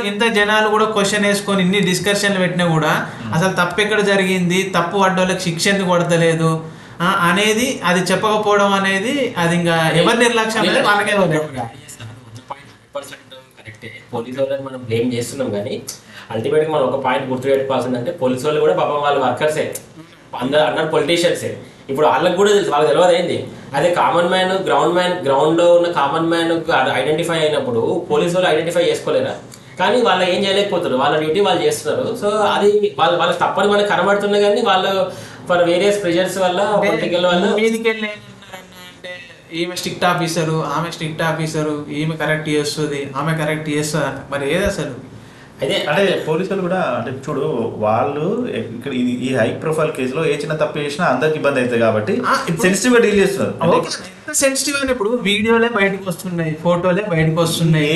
ఇంత జనాలు కూడా క్వశ్చన్ వేసుకొని ఇన్ని డిస్కషన్లు పెట్టినా కూడా అసలు తప్పు ఎక్కడ జరిగింది, తప్పు పడ్డోళ్ళకి శిక్ష ఎందుకు కొడతలేదు అనేది అది చెప్పకపోవడం అనేది అది ఇంకా ఎవరి నిర్లక్ష్యం అనేది వాళ్ళకే కరెక్టే. పోలీసు వాళ్ళని మనం బ్లేమ్ చేస్తున్నాం కానీ అల్టిమేట్గా మనం ఒక పాయింట్ గుర్తుపెట్టుకోవాల్సింది అంటే పోలీసు వాళ్ళు కూడా పాపం వాళ్ళు వర్కర్సే, అందరు పొలిటీషియన్సే. ఇప్పుడు వాళ్ళకి కూడా వాళ్ళకి తెలియదు ఏంది. అదే కామన్ మ్యాన్ గ్రౌండ్లో ఉన్న కామన్ మ్యాన్ ఐడెంటిఫై అయినప్పుడు పోలీసు వాళ్ళు ఐడెంటిఫై చేసుకోలేరా? కానీ వాళ్ళు ఏం చేయలేకపోతారు, వాళ్ళ డ్యూటీ వాళ్ళు చేస్తున్నారు. సో అది వాళ్ళకి తప్పని మనకు కనబడుతుంది కానీ వాళ్ళు ఫర్ వేరియస్ ప్రెషర్స్ వల్ల పొలిటికల్ వల్ల మీదికెళ్ళి అంటే ఈమె స్ట్రిక్ట్ ఆఫీసరు, ఆమె స్ట్రిక్ట్ ఆఫీసరు, ఈమె కరెక్ట్ చేస్తుంది, ఆమె కరెక్ట్ చేస్తుంది అంట. మరి ఏది అసలు అదే అంటే పోలీసులు కూడా అంటే చూడు వాళ్ళు ఇక్కడ ఈ హై ప్రొఫైల్ కేసులో ఏ చిన్న తప్పు చేసినా అందరికి ఇబ్బంది అవుతుంది కాబట్టి సెన్సిటివ్ గా డీల్ చేస్తున్నారు. సెన్సిటివ్ అని ఇప్పుడు వీడియోలే బయటకు వస్తున్నాయి, ఫోటోలే బయటకు వస్తున్నాయి.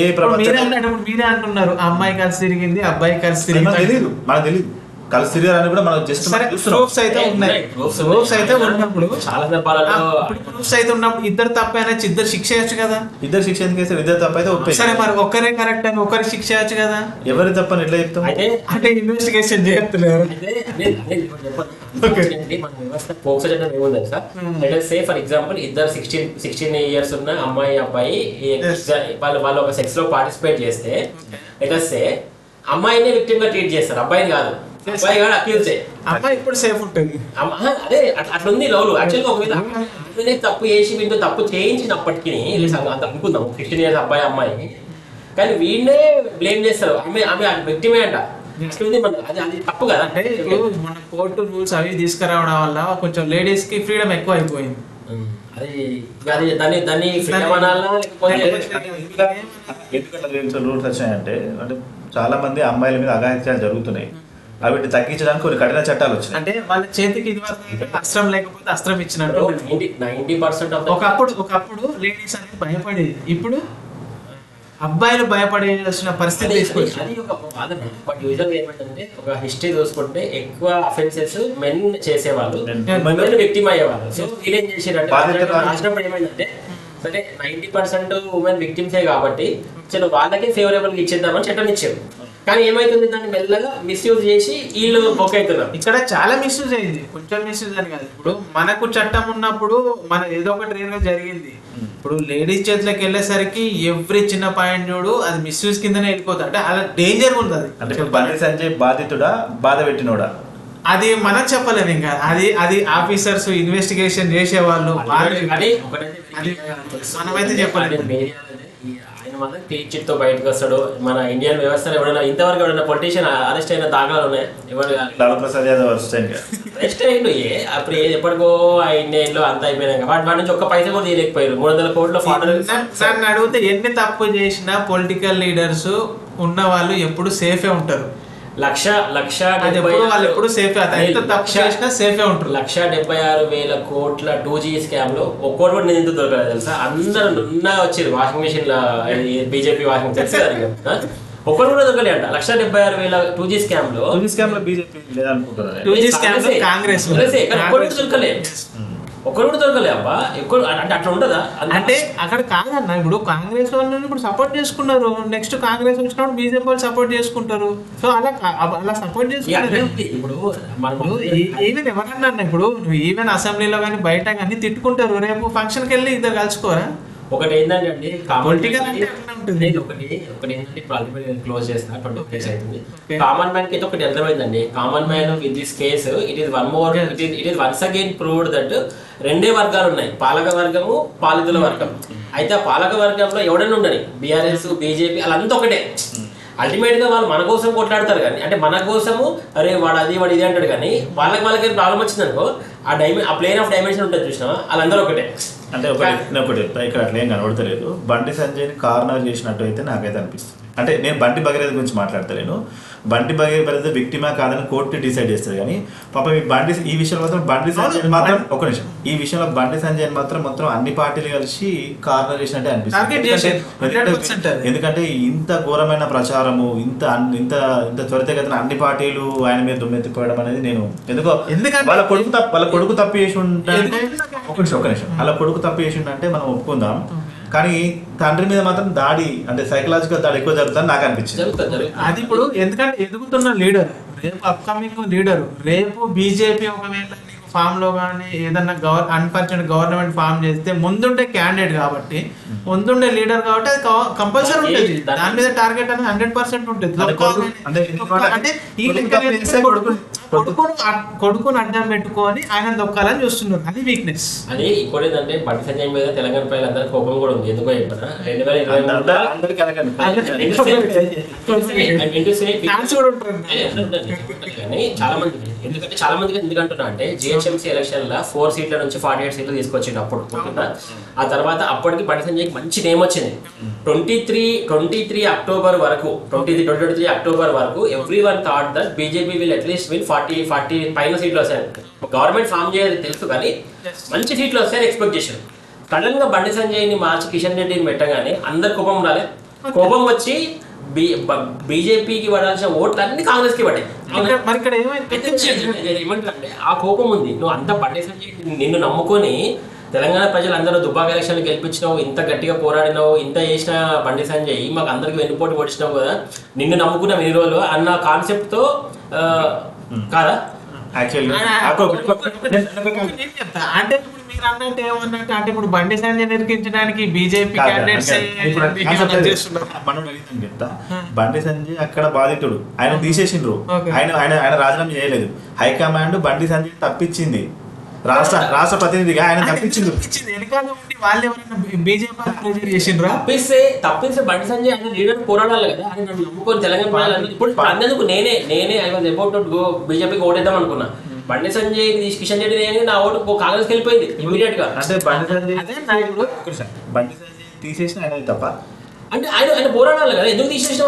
మీరే అంటున్నారు అమ్మాయి కలిసి తిరిగింది, అబ్బాయి కలిసి తిరిగింది, మనకు తెలియదు కలిసి తిరిగారని కూడా మనం జస్ట్ ప్రూఫ్స్ అయితే ఉన్నాయి. ప్రూఫ్స్ అయితే ఉన్నప్పుడు చాలా సందర్భాలలో ప్రూఫ్స్ అయితే ఉన్నప్పుడు ఇద్దరు తప్పైనా ఇద్దరు శిక్ష చేయొచ్చు కదా. ఇద్దరు శిక్ష ఎందుకు వేస్తారు? ఇద్దరు తప్ప అయితే సరే మరి ఒక్కరే కరెక్ట్ అని ఒకరికి శిక్ష చేయొచ్చు కదా. ఎవరి తప్పని ఎట్లా చెప్తాం? అంటే ఇన్వెస్టిగేషన్ చేయట్లేదు. మన వ్యవస్థ పోక్సో చట్టం ఏముందని సార్, సే ఫర్ ఎగ్జాంపుల్ ఇద్దరు 16 years ఉన్న అమ్మాయి అబ్బాయి వాళ్ళు ఒక సెక్స్ లో పార్టిసిపేట్ చేస్తే సే అమ్మాయిని విక్టిమ్ గా ట్రీట్ చేస్తారు, అబ్బాయిని కాదు. అబ్బాయి కాదు అక్యూజ్, అమ్మాయి ఇప్పుడు సేఫ్ ఉంటుంది. అదే అట్లా ఉంది లవ్లు. యాక్చువల్గా ఒకవేళ తప్పు చేసి వీటితో తప్పు చేయించినప్పటికీ అంత అనుకుందాం 16 years అబ్బాయి అమ్మాయి, కానీ వీళ్ళే బ్లేమ్ చేస్తారు, ఆమె విక్టిమే అంట. అది తప్పు కదా. అంటే మన కోర్టు రూల్స్ అవి తీసుకురావడం వల్ల కొంచెం లేడీస్ కి ఫ్రీడమ్ ఎక్కువ అయిపోయింది. దాన్ని ఫ్రీడమ్ అనాలా ఎందుకంటే రూల్స్ వచ్చాయంటే అంటే చాలా మంది అమ్మాయిల మీద అఘాయిత్యాలు జరుగుతున్నాయి, అవి తగ్గించడానికి కొన్ని కఠిన చట్టాలు వచ్చినాయి. అంటే వాళ్ళ చేతికి ఇది అస్త్రం లేకపోతే అస్త్రం ఇచ్చినట్టు 90% ఒకప్పుడు లేడీస్ అనేది భయపడేది, ఇప్పుడు అబ్బాయిలు భయపడేసిన పరిస్థితి తీసుకొచ్చి. అది ఒక వాదన. బట్ యూజువల్ ఏమంటే ఒక హిస్టరీ చూసుకుంటే ఎక్కువ అఫెన్సెస్ మెన్ చేసేవాళ్ళు, మెన్ విక్టిమ్ అయ్యేవాళ్ళు. సో వీళ్ళేం చేసేటంటే రాసినప్పుడు ఏమైందంటే సరే 90% ఉమెన్ విక్టిమ్సే కాబట్టి చలో వాళ్ళకే ఫేవరబుల్ గా ఇచ్చేద్దామని చట్టం ఇచ్చారు. కానీ ఏమైతుంది, దాన్ని మెల్లగా మిస్యూజ్ చేసి వీళ్ళు బొక్క అవుతున్నారు. ఇక్కడ చాలా మిస్యూజ్ అయింది, కొంచెం మిస్యూజ్ అని కాదు. ఇప్పుడు మనకు చట్టం ఉన్నప్పుడు మన ఏదో ఒకటి రేరుగా జరిగింది. ఇప్పుడు లేడీస్ చేతిలోకి వెళ్ళేసరికి ఎవ్రీ చిన్న పాయింట్ చూడు అది మిస్యూజ్ కిందనే వెళ్ళిపోతుంది. అంటే అలా డేంజర్ ఉంది. అంటే బండి సంజయ్ బాధితుడా బాధ పెట్టినోడా అది మనం చెప్పలేము. ఇంకా అది ఆఫీసర్స్ ఇన్వెస్టిగేషన్ చేసేవాళ్ళు మనమైతే చెప్పలేము. ఆయన మాత్రం క్లీన్ చిట్ తో బయటకు వస్తాడు. మన ఇండియన్ వ్యవస్థలో ఎవరైనా ఇంతవరకు ఎవరైనా పొలిటీషియన్ అరెస్ట్ అయిన దాఖలాలు ఉన్నాయి? ఎవరు అరెస్ట్ అయ్యిండు. అప్పుడు ఎప్పటికో ఇండియన్లో అంత అయిపోయినాక వాటి నుంచి ఒక్క పైసా కూడా తీయలేకపోయారు. 300 కోట్ల నన్ను అడిగితే ఎన్ని తప్పు చేసినా పొలిటికల్ లీడర్స్ ఉన్న వాళ్ళు ఎప్పుడు సేఫే ఉంటారు. 1,76,000 కోట్ల 2G స్కామ్ లో ఒక్కోటి కూడా నేను ఎందుకు దొరకలేదు తెలుసా? అందరూ నున్నా వచ్చారు వాషింగ్ మిషన్ లో, బీజేపీ వాషింగ్ తెలుసు కదా, ఒక్కరు కూడా దొరకలే అంట. 1,76,000 2G స్కామ్ లో బీజేపీ లేదనుకుంటున్నారు, కాంగ్రెస్ దొరకలే, ఒక్కరు కూడా దొరకలే అబ్బా. ఎక్కువ అంటే అట్లా ఉంటుందా? అంటే అక్కడ కాదన్న, ఇప్పుడు కాంగ్రెస్ వాళ్ళు ఇప్పుడు సపోర్ట్ చేసుకున్నారు, నెక్స్ట్ కాంగ్రెస్ వచ్చినప్పుడు బీజేపీ వాళ్ళు సపోర్ట్ చేసుకుంటారు. సో అలా సపోర్ట్ చేసుకుంటారు. ఇప్పుడు ఈవెన్ ఎవరన్నా ఇప్పుడు ఈవెన్ అసెంబ్లీలో కానీ బయట కానీ తిట్టుకుంటారు, రేపు ఫంక్షన్కి వెళ్ళి ఇద్దరు కలుసుకోరా? ఒకటి ఏంటంటే అండి పొలిటికల్ అంటే ఒకటి ఏంటంటే క్లోజ్ చేసిన 20 days అవుతుంది. కామన్ మ్యాన్ కి అయితే ఒకటి అర్థమైందండి. Common man with this case it is once again proved that రెండే వర్గాలు ఉన్నాయి, పాలక వర్గము పాలితుల వర్గం. అయితే ఆ పాలక వర్గంలో ఎవడైనా ఉండని బీఆర్ఎస్ బీజేపీ వాళ్ళంతా ఒకటే. అల్టిమేట్ గా వాళ్ళు మన కోసం కొట్లాడతారు కానీ, అంటే మన కోసము అరే వాడు అది వాడు ఇది అంటాడు కానీ, వాళ్ళకి ప్రాబ్లం వచ్చింది అనుకో, ఆ ప్లేన్ ఆఫ్ డైమెన్షన్ ఉంటుంది చూసినా, వాళ్ళందరూ ఒకటే. అంటే ఒకటి ఇక్కడ అట్లా ఏం కనబడతలేదు. బండి సంజయ్ని కార్నర్ చేసినట్టు అయితే నాకైతే అనిపిస్తుంది. అంటే నేను బండి భగీరథ గురించి మాట్లాడతలేను. బండి భగీరథ విక్టిమా కాదని కోర్టు డిసైడ్ చేస్తుంది. కానీ పాపం ఈ విషయంలో మాత్రం బండి సంజయ్ మాత్రం ఒక నిమిషం, ఈ విషయంలో బండి సంజయ్ మాత్రం మొత్తం అన్ని పార్టీలు కలిసి కార్నర్ చేసినట్టే అనిపిస్తుంది. ఎందుకంటే ఇంత ఘోరమైన ప్రచారము, ఇంత ఇంత ఇంత త్వరితగతిన అన్ని పార్టీలు ఆయన మీద దుమ్మెత్తిపోవడం అనేది నేను ఎందుకో వాళ్ళ కొడుకు తప్పు చేసి ఉంటే ఒక నిమిషం అలా కొడుకు తప్పు చేసి ఉంటే మనం ఒప్పుకుందాం. కానీ తండ్రి మీద మాత్రం దాడి, అంటే సైకలాజికల్ దాడి ఎక్కువ జరుగుతుందని నాకు అనిపించింది. అది ఇప్పుడు ఎందుకంటే ఎదుగుతున్న లీడర్, రేపు అప్కమింగ్ లీడర్, రేపు బీజేపీ ఒకవేళ ఫామ్ లో కానీ ఏదన్నా అన్ఫార్చునేట్ గవర్నమెంట్ ఫామ్ చేస్తే ముందుండే క్యాండిడేట్ కాబట్టి, ముందుండే లీడర్ కాబట్టి అది కంపల్సరీ ఉంటుంది. దాని మీద టార్గెట్ అనేది 100% ఉంటుంది. అంటే ఈ కొడుకుని అడ్డం పెట్టుకొని ఆయన దొక్కాలని చూస్తున్నారు, అది వీక్నెస్. అది ఇంకోటి ఏంటంటే బండి సంజయ్ మీద తెలంగాణ ప్రజలందరికీ కోపం కూడా ఉంది. ఎందుకో చెప్పిన 2023 కానీ చాలా మందికి ఎందుకంటున్నా అంటే జిహెచ్ఎంసీ ఎలక్షన్ లో 4 సీట్ల నుంచి 48 సీట్లు తీసుకొచ్చిండు అప్పుడు. ఆ తర్వాత అప్పటికి బండి సంజయ్కి మంచి నేమ్ వచ్చింది. 23 అక్టోబర్ వరకు 2023 అక్టోబర్ వరకు every one thought that BJP will at least win 40 పైన సీట్లు వస్తాయి. గవర్నమెంట్ ఫామ్ చేయాలి తెలుసు కానీ మంచి సీట్లు వస్తాయని ఎక్స్పెక్ట్ చేశారు. సడన్ గా బండి సంజయ్ని మార్చి కిషన్ రెడ్డిని పెట్టగానే అందరు కోపం ఉండాలి. కోపం వచ్చి బీజేపీకి పడాల్సిన ఓట్లు అన్ని కాంగ్రెస్ కి పడ్డాయి. ఏమంటారంటే ఆ కోపం ఉంది. నువ్వు అంత బండి సంజయ్ నిన్ను నమ్ముకొని తెలంగాణ ప్రజలందరూ దుబ్బాక ఎలక్షన్లు గెలిపించినావు, ఇంత గట్టిగా పోరాడినావు, ఇంత చేసిన బండి సంజయ్ మాకు అందరికి వెన్నుపోటు పొడిచినావు కదా, నిన్ను నమ్ముకున్నాం ఎన్ని రోజులు అన్న కాన్సెప్ట్ తో కాదా? అంటే ఇప్పుడు మీరు అన్నట్టు ఏమన్నట్టు అంటే ఇప్పుడు బండి సంజయ్ నిరికించడానికి బీజేపీ క్యాండిడేట్స్ బండి సంజయ్ అక్కడ బాధితుడు, ఆయన తీసేసిండ్రు, ఆయన రాజీనామా చేయలేదు. హైకమాండ్ బండి సంజయ్ తప్పించింది, రాష్ట్ర ప్రతినిధిగా ఆయన తప్పించింది. తప్పిస్తే బండి సంజయ్ ఆయన లీడర్ పోరాడాలి కదా, ఆయన నమ్ముకొని తెలంగాణ ప్రజలు ఇప్పుడు అందుకు నేనే I was about to go బీజేపీకి ఓటేద్దాం అనుకున్నా. బండి సంజయ్ కిషన్ రెడ్డి నేను నా ఓటు కాంగ్రెస్ వెళ్ళిపోయింది ఇమీడియట్ గా. అంటే బండి సంజయ్ తీసేసిన ఆయన తప్ప, అంటే ఆయన పోరాడాలి కదా, ఎందుకు తీసేసిన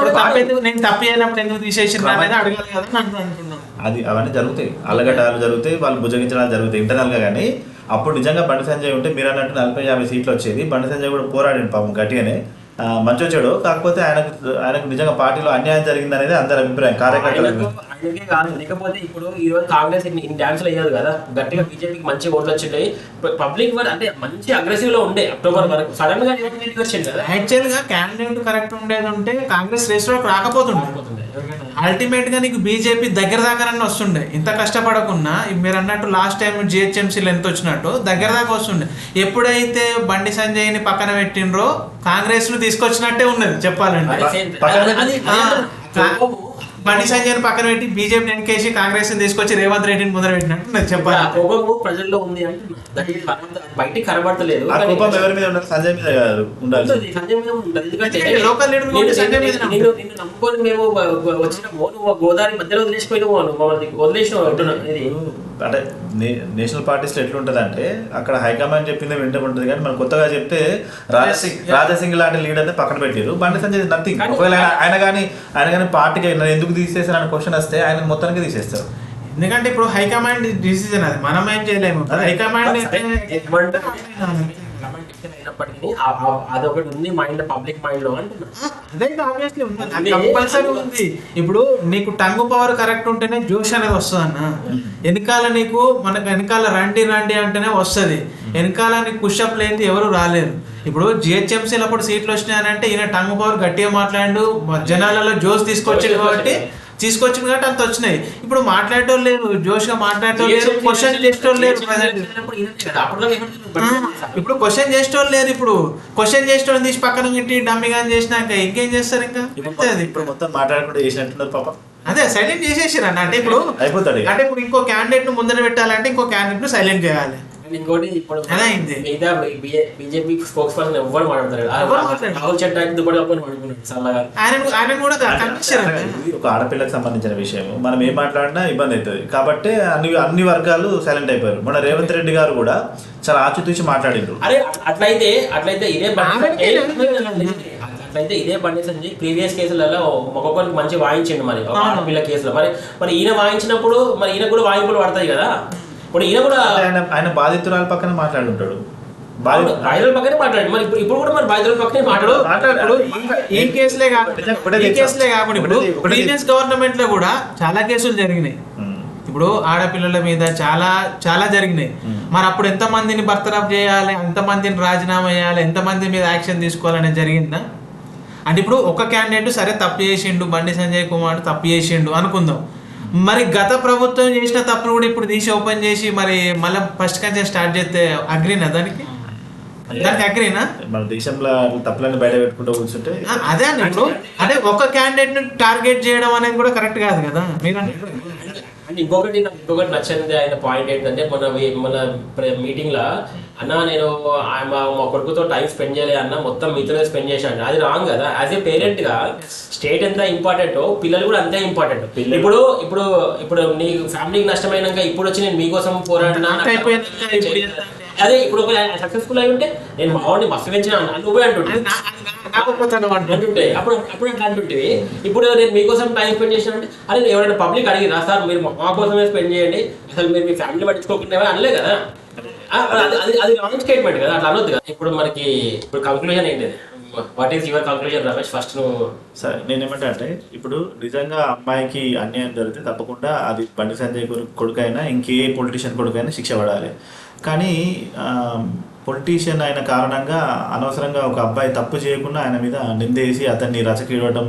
నేను తప్పు చేయనప్పుడు ఎందుకు తీసేసిన అనేది అడగాలి కదా అనుకున్నాను. అది అవన్నీ జరుగుతాయి, అల్లగడ్డలు జరుగుతాయి, వాళ్ళు భుజగించడాలు జరుగుతాయి ఇంటర్నల్ గా. కానీ అప్పుడు నిజంగా బండి సంజయ్ ఉంటే మీరు అన్నట్టు 40-50 సీట్లు వచ్చేది. బండి సంజయ్ కూడా పోరాడింది పాపం గట్టిగానే, మంచి వచ్చాడు. కాకపోతే ఆయనకు నిజంగా పార్టీలో అన్యాయం జరిగింది అనేది అందరి అభిప్రాయం, కార్యకర్తలు. లేకపోతే ఇప్పుడు ఈ రోజు కాంగ్రెస్ ఇన్ని డాన్స్ అయ్యేది కదా, గట్టిగా బీజేపీకి మంచి ఓట్లు వచ్చినాయి, పబ్లిక్ అంటే మంచి అగ్రెసివ్ లో ఉండే అక్టోబర్ వరకు. సడన్ గా వచ్చింది కదా. యాక్చువల్ గా క్యాండిడేట్ కరెక్ట్ ఉండేది ఉంటే కాంగ్రెస్ రేస్ లో రాకపోతుండే. అల్టిమేట్ గా నీకు బీజేపీ దగ్గర దాకా వస్తుండే, ఇంత కష్టపడకున్నా. మీరు అన్నట్టు లాస్ట్ టైం జిహెచ్ఎంసీలు ఎంత వచ్చినట్టు దగ్గర దాకా వస్తుండే. ఎప్పుడైతే బండి సంజయ్ ని పక్కన పెట్టిండ్రో కాంగ్రెస్ ను తీసుకొచ్చినట్టే ఉన్నది చెప్పాలంటే. బండి సంజయ్ పక్కన పెట్టి బీజేపీ వెనకేసి కాంగ్రెస్ తీసుకొచ్చి రేవంత్ రెడ్డిని ముందర పెట్టినట్టు చెప్పాలి. కోపము ప్రజల్లో ఉంది అంటే బయటికి కనబడతలేదు. ఎవరి మీద ఉండాలి? సంజయ్ మీద ఉండాలి. సంజయ్ మీద ఉంటుంది. ఎందుకంటే నిన్ను నమ్ముకొని మేము వచ్చినాము, నువ్వు గోదావరి మధ్యలో వదిలేసిపోయినావు, వదిలేసినావు. అంటే నేషనల్ పార్టీస్ లో ఎట్లుంటది అంటే అక్కడ హైకమాండ్ చెప్పిందే వింటే ఉంటుంది. కానీ మనం కొత్తగా చెప్తే రాజాసింగ్ లాంటి లీడర్ పక్కన పెట్టారు. బండి సంజయ్ నథింగ్. ఒకవేళ ఆయన కానీ పార్టీకి ఎందుకు తీసేస్తారు అనే క్వశ్చన్ వస్తే ఆయన మొత్తానికి తీసేస్తారు. ఎందుకంటే ఇప్పుడు హైకమాండ్ డిసిజన్, అది మనం ఏం చేయలేము. హైకమాండ్ అయినప్పటికీ అదొకటి ఉంది మైండ్, పబ్లిక్ మైండ్ లో అంటున్నా. అదైతే ఆబ్వియస్లీ ఉంది, కంపల్సరీ ఉంది. ఇప్పుడు నీకు టంగ్ పవర్ కరెక్ట్ ఉంటేనే జోష్ అనేది వస్తుంది అన్న. వెనకాల నీకు మనకు వెనకాల రండి అంటేనే వస్తుంది. వెనకాల నీకు పుషప్ లేని ఎవరు రాలేరు. ఇప్పుడు జిహెచ్ఎంసీలో అప్పుడు సీట్లు వచ్చినాయంటే ఈయన టంగ్ పవర్ గట్టిగా మాట్లాడు, జనాలలో జోష్ తీసుకొచ్చింది కాబట్టి అంత వచ్చినాయి. ఇప్పుడు మాట్లాడటం లేదు, జోష్ గా మాట్లాడటం లేదు, క్వశ్చన్ చేసేటోళ్ళు లేరు. ఇప్పుడు క్వశ్చన్ చేసేటోళ్ళు లేరు. ఇప్పుడు క్వశ్చన్ చేసేటోళ్ళు తీసి పక్కన పెట్టి డమ్మిగా చేసినాక ఇంకేం చేస్తారు? ఇంకా ఇప్పుడు మొత్తం మాట్లాడుకుంటూ చేసినట్టున్నారు పాప. అదే సైలెంట్ చేసేసారు అన్న. అంటే ఇప్పుడు అయిపోతాడు. అంటే ఇప్పుడు ఇంకో క్యాండిడేట్ ను ముందర పెట్టాలంటే ఇంకో క్యాండిడేట్ ను సైలెంట్ చేయాలి. ఇంకోటి ఇప్పుడు ఎలా అయింది? మిగతా బీజేపీ స్పోక్స్ పర్సన్ ఎవరు మాట్లాడతారు రాహుల్ చట్టా దుబ్బడి ఒప్పని పడుకున్నాడు చల్లగా. ఆయన కూడా కనిపించారు. ఇది ఒక ఆడపిల్లకు సంబంధించిన విషయం, మనం ఏం మాట్లాడినా ఇబ్బంది అవుతుంది కాబట్టి అన్ని వర్గాలు సైలెంట్ అయిపోయారు. మన రేవంత్ రెడ్డి గారు కూడా చాలా ఆచితూచి మాట్లాడిండ్రు. అరే అట్లయితే ఇదే బండి సంజయ్ ప్రీవియస్ కేసులలో ఒక్కొక్కరికి మంచి వాయించండి మరి ఆడపిల్ల కేసులో మరి ఈయన వాయించినప్పుడు మరి ఈయన కూడా వాయింపులు పడతాయి కదా. ఇప్పుడు ఈయన కూడా ఆయన బాధితురాల పక్కన మాట్లాడుంటాడు, బాధితుల పక్కనే మాట్లాడు. మరి ఇప్పుడు కూడా మరి బాధితుల పక్కనే మాట్లాడు. ఈ కేసులే కాకుండా ఇప్పుడు ప్రీవియస్ గవర్నమెంట్ లో కూడా చాలా కేసులు జరిగినాయి. ఇప్పుడు ఆడపిల్లల మీద చాలా జరిగినాయి. మరి అప్పుడు ఎంతమందిని బర్తరఫ్ చేయాలి, ఎంతమందిని రాజీనామా చేయాలి, ఎంతమంది మీద యాక్షన్ తీసుకోవాలనేది జరిగిందా? అంటే ఇప్పుడు ఒక క్యాండిడేట్ సరే తప్పు చేసిండు, బండి సంజయ్ కుమార్ తప్పు చేసిండు అనుకుందాం. మరి గత ప్రభుత్వం చేసిన తప్పును కూడా ఇప్పుడు తీసి ఓపెన్ చేసి మరి మళ్ళీ ఫస్ట్ కంటే స్టార్ట్ చేస్తే అగ్రీనా? దానికి అగ్రీనా? మన దేశంలో తప్పులను బయట పెట్టుకుంటూ కూర్చుంటే అదే అండి. ఇప్పుడు అంటే ఒక క్యాండిడేట్ ని టార్గెట్ చేయడం అనేది కూడా కరెక్ట్ కాదు కదా. మీరు అంటే ఇంకొకటి నచ్చింది ఆయన పాయింట్ ఏంటంటే మన మీటింగ్ లో అన్న నేను మా కొడుకుతో టైం స్పెండ్ చేయలే అన్న, మొత్తం మీతోనే స్పెండ్ చేశాను. అది రాంగ్ కదా. యాజ్ ఏ పేరెంట్ గా స్టేట్ ఎంత ఇంపార్టెంటో పిల్లలు కూడా అంతే ఇంపార్టెంట్. ఇప్పుడు నీ ఫ్యామిలీకి నష్టమైనాక ఇప్పుడు వచ్చి నేను మీకోసం పోరాడినా అదే ఇప్పుడు ఒక సక్సెస్ఫుల్ అయి ఉంటే నేను మా వాడిని మస్తు పెంచిన నువ్వే అంటుంటే అప్పుడు అంటుంటే ఇప్పుడు నేను మీకోసం టైం స్పెండ్ చేసిన అంటే అదే ఎవరైనా పబ్లిక్ అడిగిరా సార్ మీరు మా కోసమే స్పెండ్ చేయండి, అసలు మీరు మీ ఫ్యామిలీ పట్టించుకోకుండా అనలే కదా. అది రాంగ్ స్టేట్మెంట్ కదా, అట్లా అనొద్దు కదా. ఇప్పుడు కంక్లూజన్ ఏంటి? What is your conclusion Ramesh? First నువ్వు. సరే, నేనేమంటా అంటే ఇప్పుడు నిజంగా అమ్మాయికి అన్యాయం జరిగితే తప్పకుండా అది బండి సంజయ్ కొడుకైనా ఇంకే పొలిటీషియన్ కొడుకైనా శిక్ష పడాలి. కానీ పొలిటీషియన్ అయిన కారణంగా అనవసరంగా ఒక అబ్బాయి తప్పు చేయకుండా ఆయన మీద నిందేసి అతన్ని రచకీయడం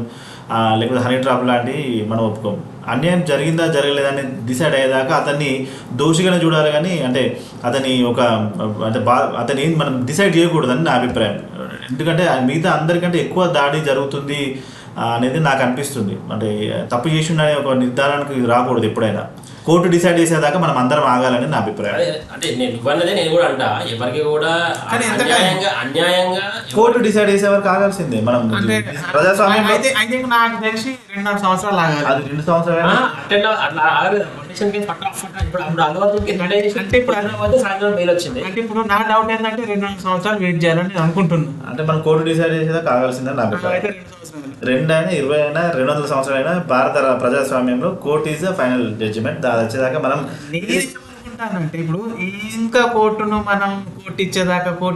లేకపోతే హనీ ట్రాప్ లాంటివి మనం ఒప్పుకోం. అన్యాయం జరిగిందా జరగలేదని డిసైడ్ అయ్యేదాకా అతన్ని దోషిగానే చూడాలి, కానీ అంటే అతని మనం డిసైడ్ చేయకూడదని నా అభిప్రాయం. ఎందుకంటే మిగతా అందరికంటే ఎక్కువ దాడి జరుగుతుంది అనేది నాకు అనిపిస్తుంది. అంటే తప్పు చేసిండనే ఒక నిర్ధారణకు రాకూడదు ఎప్పుడైనా. కోర్టు డిసైడ్ చేసేదాకా మనం అందరం ఆగాలని నా అభిప్రాయం. అంటే నేను కూడా అంటా, ఎవరికి కూడా అన్యాయంగా కోర్టు డిసైడ్ చేసే వరకు ఆగాల్సిందే. మనం ప్రజాస్వామ్యం నాకు తెలిసి 2.5 సంవత్సరాలు ఆగాలి. అది 2 సంవత్సరాలు అంటే ఇప్పుడు సాయంత్రం మెయిల్ వచ్చింది. అంటే ఇప్పుడు నా డౌట్ ఏంటంటే 2.5 సంవత్సరాలు వెయిట్ చేయాలని అనుకుంటున్నాను. అంటే మనం కోర్టు డిసైడ్ చేసేదాకా ఆగాల్సిందే నా అభిప్రాయం. 2 అయినా 20 అయినా 200 సంవత్సరాలైనా భారత ప్రజాస్వామ్యంలో court is the final judgement. అది వచ్చేదాకా మనం అంటే ఇప్పుడు ఇంకా కోర్టు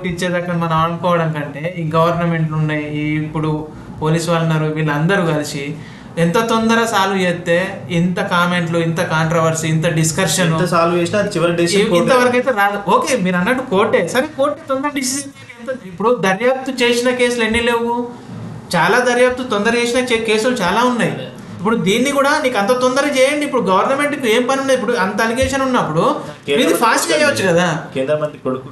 ఇచ్చేదాకా మనం అనుకోవడం కంటే ఈ గవర్నమెంట్లు ఉన్నాయి, ఇప్పుడు పోలీసు వాళ్ళు ఉన్నారు, వీళ్ళందరూ కలిసి ఎంత తొందర సాల్వ్ చేస్తే ఇంత కామెంట్లు, ఇంత కాంట్రవర్సీ, ఇంత డిస్కషన్ సాల్వ్ చేసినా చివరి ఇంతవరకు అయితే రాదు. ఓకే, మీరు అన్నట్టు కోర్టే సరే, కోర్టు తొందర డిసిజన్. ఇప్పుడు దర్యాప్తు చేసిన కేసులు ఎన్ని లేవు? చాలా దర్యాప్తు తొందర చేసిన కేసులు చాలా ఉన్నాయి. ఇప్పుడు దీన్ని కూడా నీకు అంత తొందర చేయండి. ఇప్పుడు గవర్నమెంట్కి ఏం పని ఉన్నది? ఇప్పుడు అంత అలిగేషన్ ఉన్నప్పుడు ఇది ఫాస్ట్ చేయవచ్చు కదా. కేంద్ర మంత్రి కొడుకు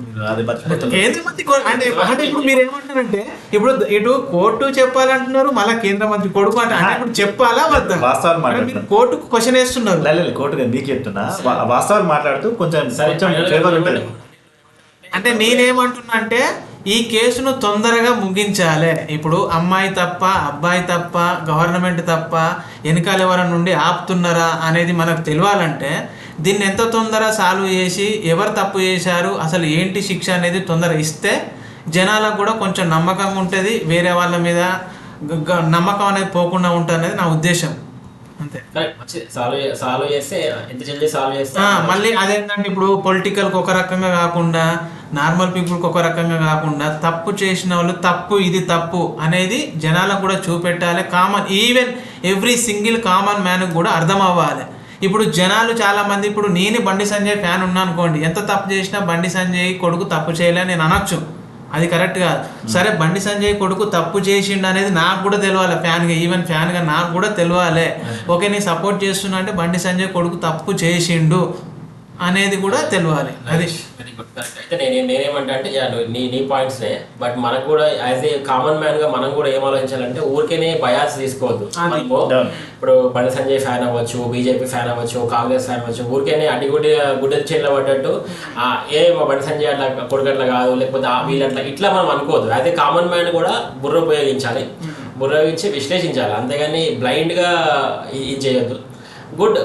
అంటే ఇప్పుడు మీరు ఏమంటారంటే ఇప్పుడు ఇటు కోర్టు చెప్పాలంటున్నారు, మళ్ళీ కేంద్ర మంత్రి కొడుకు అంటే ఇప్పుడు చెప్పాలా వద్దా? వాస్తవాలు కోర్టుకు క్వశ్చన్ వేస్తున్నారు. కోర్టు మీకు చెప్తున్నా, వాస్తవాలు మాట్లాడుతూ కొంచెం అంటే నేనేమంటున్నా అంటే ఈ కేసును తొందరగా ముగించాలి. ఇప్పుడు అమ్మాయి తప్ప, అబ్బాయి తప్ప, గవర్నమెంట్ తప్ప, వెనకాల ఎవరి నుండి ఆపుతున్నారా అనేది మనకు తెలియాలంటే దీన్ని ఎంత తొందర సాల్వ్ చేసి ఎవరు తప్పు చేశారు, అసలు ఏంటి శిక్ష అనేది తొందర ఇస్తే జనాలకు కూడా కొంచెం నమ్మకంగా ఉంటుంది, వేరే వాళ్ళ మీద నమ్మకం అనేది పోకుండా ఉంటుంది అనేది నా ఉద్దేశం. అంతే. మళ్ళీ అదేంటంటే ఇప్పుడు పొలిటికల్కి ఒక రకంగా కాకుండా, నార్మల్ పీపుల్కి ఒక రకంగా కాకుండా, తప్పు చేసిన వాళ్ళు తప్పు, ఇది తప్పు అనేది జనాలకు కూడా చూపెట్టాలి. Common, even every single common మ్యాన్కి కూడా అర్థం అవ్వాలి. ఇప్పుడు జనాలు చాలామంది, ఇప్పుడు నేను బండి సంజయ్ ఫ్యాన్ ఉన్నా అనుకోండి, ఎంత తప్పు చేసినా బండి సంజయ్ కొడుకు తప్పు చేయలే నేను అనొచ్చు, అది కరెక్ట్ కాదు. సరే, బండి సంజయ్ కొడుకు తప్పు చేసిండు అనేది నాకు కూడా తెలియాలి, ఫ్యాన్గా, ఈవెన్ ఫ్యాన్గా నాకు కూడా తెలియాలి. ఓకే, నేను సపోర్ట్ చేస్తున్నా అంటే బండి సంజయ్ కొడుకు తప్పు చేసిండు అనేది కూడా తెలియాలి. అది వెరీ గుడ్. అయితే నేనేమంటా అంటే నీ పాయింట్స్నే, బట్ మనకు కూడా యాజ్ ఏ కామన్ మ్యాన్ గా మనం కూడా ఏం ఆలోచించాలంటే ఊరికేనే బయాస్ తీసుకోవద్దు. మనము ఇప్పుడు బండి సంజయ్ ఫ్యాన్ అవ్వచ్చు, బీజేపీ ఫ్యాన్ అవ్వచ్చు, కాంగ్రెస్ ఫ్యాన్ అవ్వచ్చు, ఊరికేనే గుడ్డలు చేతిలో పడ్డట్టు మా బండి సంజయ్ అట్లా కొడుకట్లా కాదు, లేకపోతే వీళ్ళట్లా ఇట్లా మనం అనుకోవద్దు. యాజ్ ఏ కామన్ మ్యాన్ కూడా బుర్ర ఉపయోగించాలి, ఉపయోగించి విశ్లేషించాలి, అంతేగాని బ్లైండ్గా ఇది చేయొద్దు. గుడ్.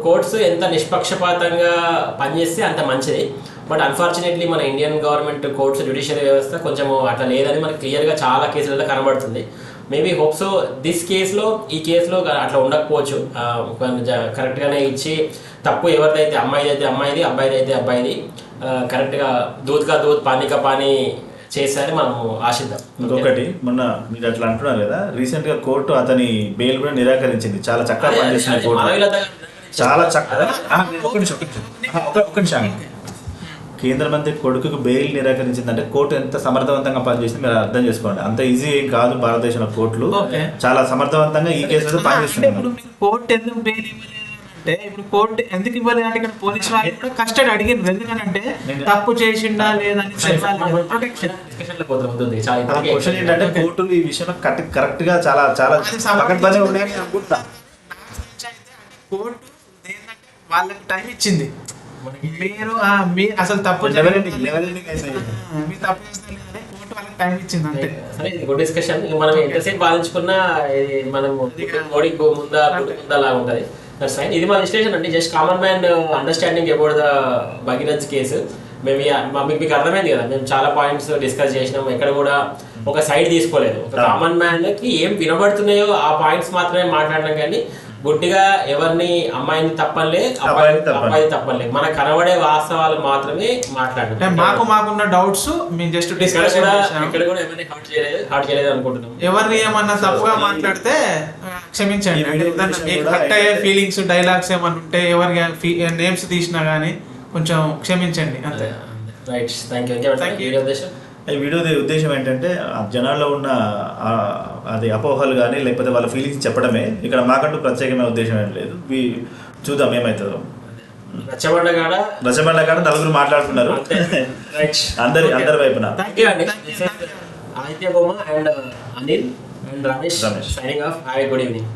కోర్ట్స్ ఎంత నిష్పక్షపాతంగా పనిచేస్తే అంత మంచిది. బట్ అన్ఫార్చునేట్లీ మన ఇండియన్ గవర్నమెంట్ కోర్ట్స్ జ్యుడిషియరీ వ్యవస్థ కొంచెము అట్లా లేదని మనకు క్లియర్గా చాలా కేసులలో కనబడుతుంది. మేబీ హోప్ సో ఈ కేసులో అట్లా ఉండకపోవచ్చు. కరెక్ట్గానే ఇచ్చి తప్పు ఎవరిదైతే అమ్మాయిదైతే అమ్మాయిది, అబ్బాయిదైతే అబ్బాయిది, కరెక్ట్గా దూద్గా దూద్ పానీకా పానీ చేశారని మనం ఆశిద్దాం. ఇంకొకటి, మొన్న మీరు అట్లా అంటున్నారు కదా, రీసెంట్ గా కోర్టు అతని బెయిల్ కూడా నిరాకరించింది. చాలా చక్కగా పనిచేసింది కోర్టు, చాలా చక్కగా. ఒక నిమిషం. కేంద్ర మంత్రి కొడుకుకు బెయిల్ నిరాకరించిందంటే కోర్టు ఎంత సమర్థవంతంగా పనిచేసింది మీరు అర్థం చేసుకోండి. అంత ఈజీ ఏం కాదు భారతదేశంలో కోర్టులు. చాలా సమర్థవంతంగా ఈ కేసులో పనిచేస్తుంది. కోర్టు ఎందుకు బెయిల్ అంటే ఇప్పుడు కోర్టు ఎందుకు ఇవ్వలేదు అంటే ఇక్కడ పోలీస్ వాళ్ళు కూడా కస్టడీ అడిగింది. ఎందుకంటే తప్పు చేసిండా లేదని క్వశ్చన్ ఏంటంటే కోర్టులు ఈ విషయంలో కరెక్ట్ గా చాలా చాలా పకడ్బందీగా ఉన్నాయని అనుకుంటా. కోర్టు వాళ్ళకి టైం ఇచ్చింది. మీరు అసలు తప్పు మీ తప్పు చేస్తే కోర్టు వాళ్ళకి టైం ఇచ్చింది అంతే. సరే, ఇది గుడ్ డిస్కషన్. మనం ఎంతసేపు బాధించుకున్నా మనం మోడీకి ముందా లాగా ఉంటుంది. That's fine. ఇది మా విశ్లేషణ అండి, just common man understanding about the Bhagirath case. మీకు అర్థమైంది కదా, మేము చాలా పాయింట్స్ డిస్కస్ చేసినాం, ఎక్కడ కూడా ఒక సైడ్ తీసుకోలేదు. ఒక కామన్ మ్యాన్ కి ఏం వినబడుతున్నాయో ఆ పాయింట్స్ మాత్రమే మాట్లాడడం, కానీ గుడ్డిగా ఎవరిని అమ్మాయిని తప్పలే అబ్బాయి తప్పలే, మనకు కనబడే వాస్తవాలు మాత్రమే మాట్లాడడం. మాకున్న డౌట్స్ మేము జస్ట్ డిస్కస్ ఇక్కడ కూడా ఎవరిని హార్ట్ చేయలేదు అనుకుంటున్నాం. ఎవరిని ఏమన్నా తప్పుగా మాట్లాడితే క్షమించండి. కరెక్ట్ అయ్యే ఫీలింగ్స్ డైలాగ్స్ ఏమన్నా ఉంటే ఎవరికి నేమ్స్ తీసినా కానీ కొంచెం క్షమించండి అంతే. Right, thank you. ఈ వీడియో ఉద్దేశం ఏంటంటే జనాల్లో ఉన్న అది అపోహలు కానీ లేకపోతే వాళ్ళ ఫీలింగ్స్ చెప్పడమే. ఇక్కడ మాకంటూ ప్రత్యేకమైన ఉద్దేశం ఏం లేదు. చూద్దాం ఏమవుతుందో. రచ్చబండ కాడ నలుగురు మాట్లాడుతున్నారు అందరి వైపున. ఆదిత్య బొమ్మ and Anil and Ramesh signing off. Have a good evening.